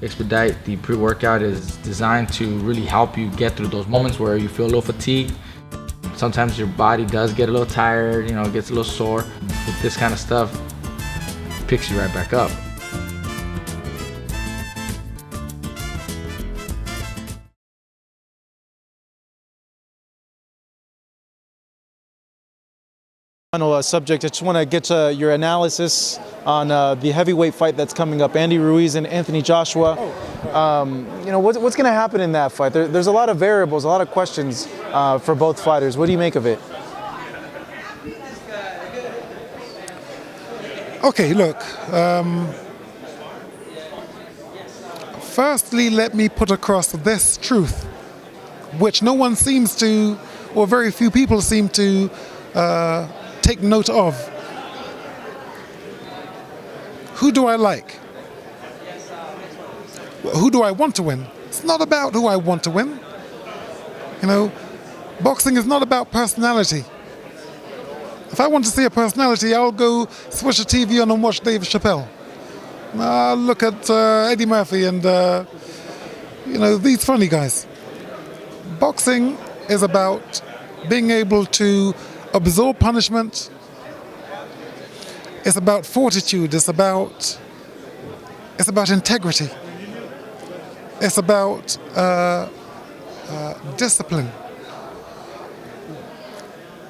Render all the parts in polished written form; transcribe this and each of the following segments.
expedite. The pre-workout is designed to really help you get through those moments where you feel a little fatigued. Sometimes your body does get a little tired, it gets a little sore. With this kind of stuff, it picks you right back up. Final subject, I just want to get your analysis on the heavyweight fight that's coming up, Andy Ruiz and Anthony Joshua. What's going to happen in that fight? There's a lot of variables, a lot of questions for both fighters. What do you make of it? Okay, look. Firstly, let me put across this truth, which no one seems to, or very few people seem to take note of. Who do I like? Who do I want to win? It's not about who I want to win. Boxing is not about personality. If I want to see a personality, I'll go switch the TV on and watch Dave Chappelle. I'll look at Eddie Murphy and, these funny guys. Boxing is about being able to absorb punishment. It's about fortitude. It's about integrity. It's about discipline.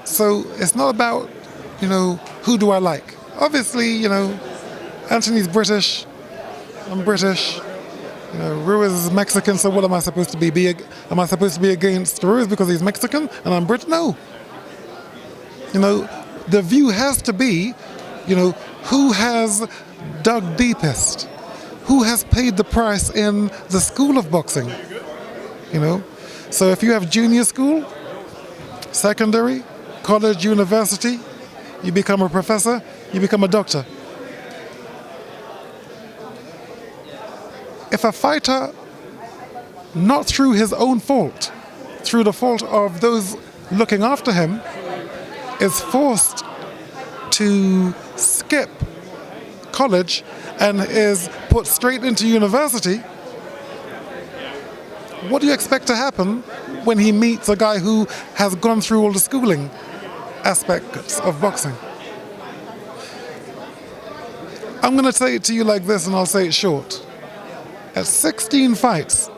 So it's not about, who do I like? Obviously, Anthony's British. I'm British. Ruiz is Mexican. So what am I supposed to be? Am I supposed to be against Ruiz because he's Mexican and I'm British? No. The view has to be, who has dug deepest? Who has paid the price in the school of boxing? So if you have junior school, secondary, college, university, you become a professor, you become a doctor. If a fighter, not through his own fault, through the fault of those looking after him, is forced to skip college and is put straight into university, what do you expect to happen when he meets a guy who has gone through all the schooling aspects of boxing? I'm going to say it to you like this, and I'll say it short. At 16 fights,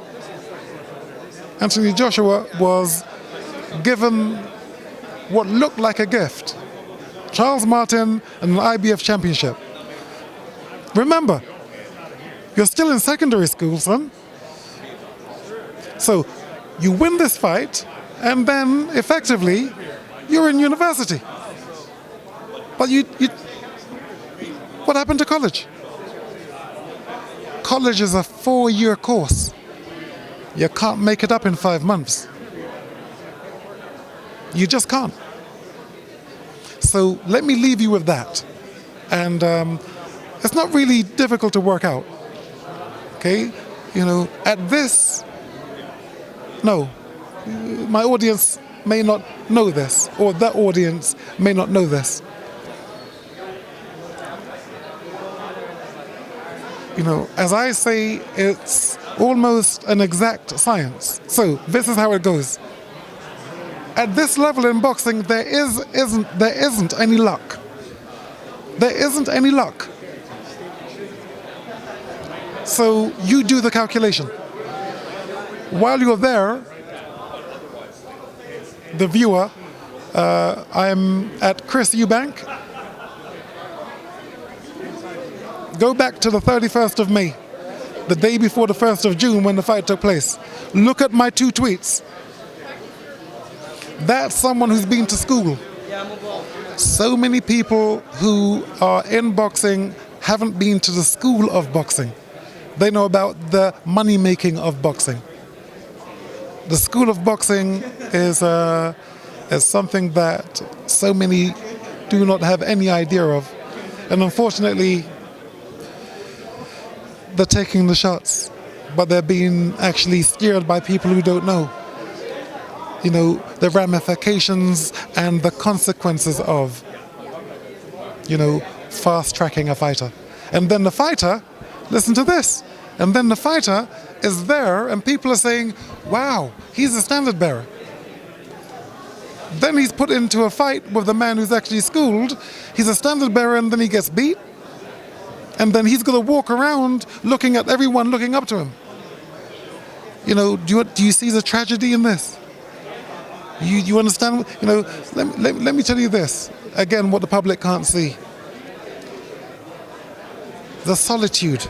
Anthony Joshua was given what looked like a gift: Charles Martin and an IBF championship. Remember, you're still in secondary school, son. So you win this fight, and then effectively you're in university. But what happened to college? College is a 4-year course. You can't make it up in 5 months. You just can't. So let me leave you with that. And it's not really difficult to work out. Okay? At this, no, my audience may not know this, or the audience may not know this. As I say, it's almost an exact science. So this is how it goes. At this level in boxing, there isn't any luck. There isn't any luck. So you do the calculation. While you're there, the viewer, I'm at Chris Eubank. Go back to the 31st of May, the day before the 1st of June when the fight took place. Look at my 2 tweets. That's someone who's been to school. So many people who are in boxing haven't been to the school of boxing. They know about the money making of boxing. The school of boxing is something that so many do not have any idea of. And unfortunately, they're taking the shots, but they're being actually steered by people who don't know. The ramifications and the consequences of, fast-tracking a fighter. And then the fighter, listen to this, And then the fighter is there and people are saying, wow, he's a standard bearer. Then he's put into a fight with the man who's actually schooled. He's a standard bearer and then he gets beat. And then he's going to walk around looking at everyone looking up to him. You know, do you see the tragedy in this? You understand? You know, let me tell you this. Again, what the public can't see. The solitude,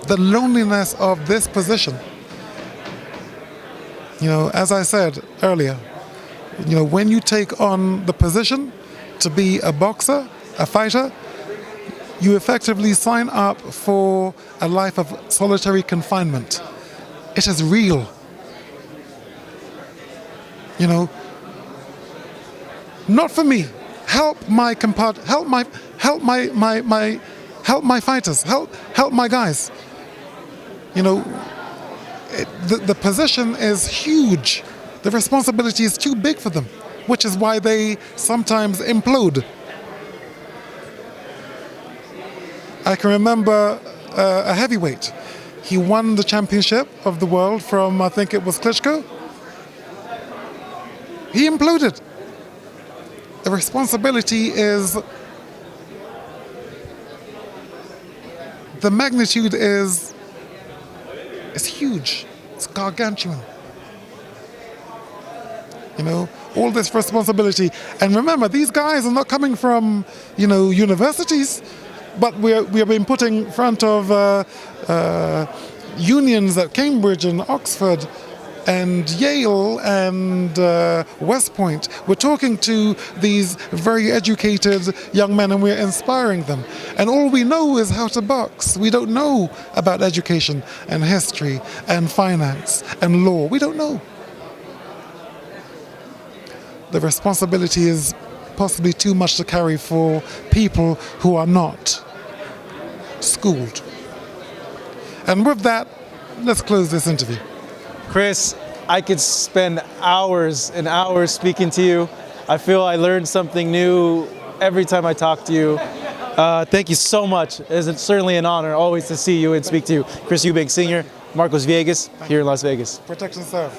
the loneliness of this position. You know, as I said earlier, you know, when you take on the position to be a boxer, a fighter, you effectively sign up for a life of solitary confinement. It is real. You know, not for me. Help my fighters. Help my guys. You know, the position is huge. The responsibility is too big for them, which is why they sometimes implode. I can remember a heavyweight. He won the championship of the world from, I think it was Klitschko. He imploded. The responsibility is, the magnitude is huge. It's gargantuan. You know, all this responsibility. And remember, these guys are not coming from, you know, universities. But we have been put in front of unions at Cambridge and Oxford and Yale and West Point. We're talking to these very educated young men and we're inspiring them. And all we know is how to box. We don't know about education and history and finance and law. We don't know. The responsibility is possibly too much to carry for people who are not schooled. And with that, let's close this interview. Chris, I could spend hours and hours speaking to you. I feel I learned something new every time I talk to you. Thank you so much. It's certainly an honor always to see you and speak to you. Chris Eubank Sr., Marcos Villegas, here in Las Vegas. Protection serve.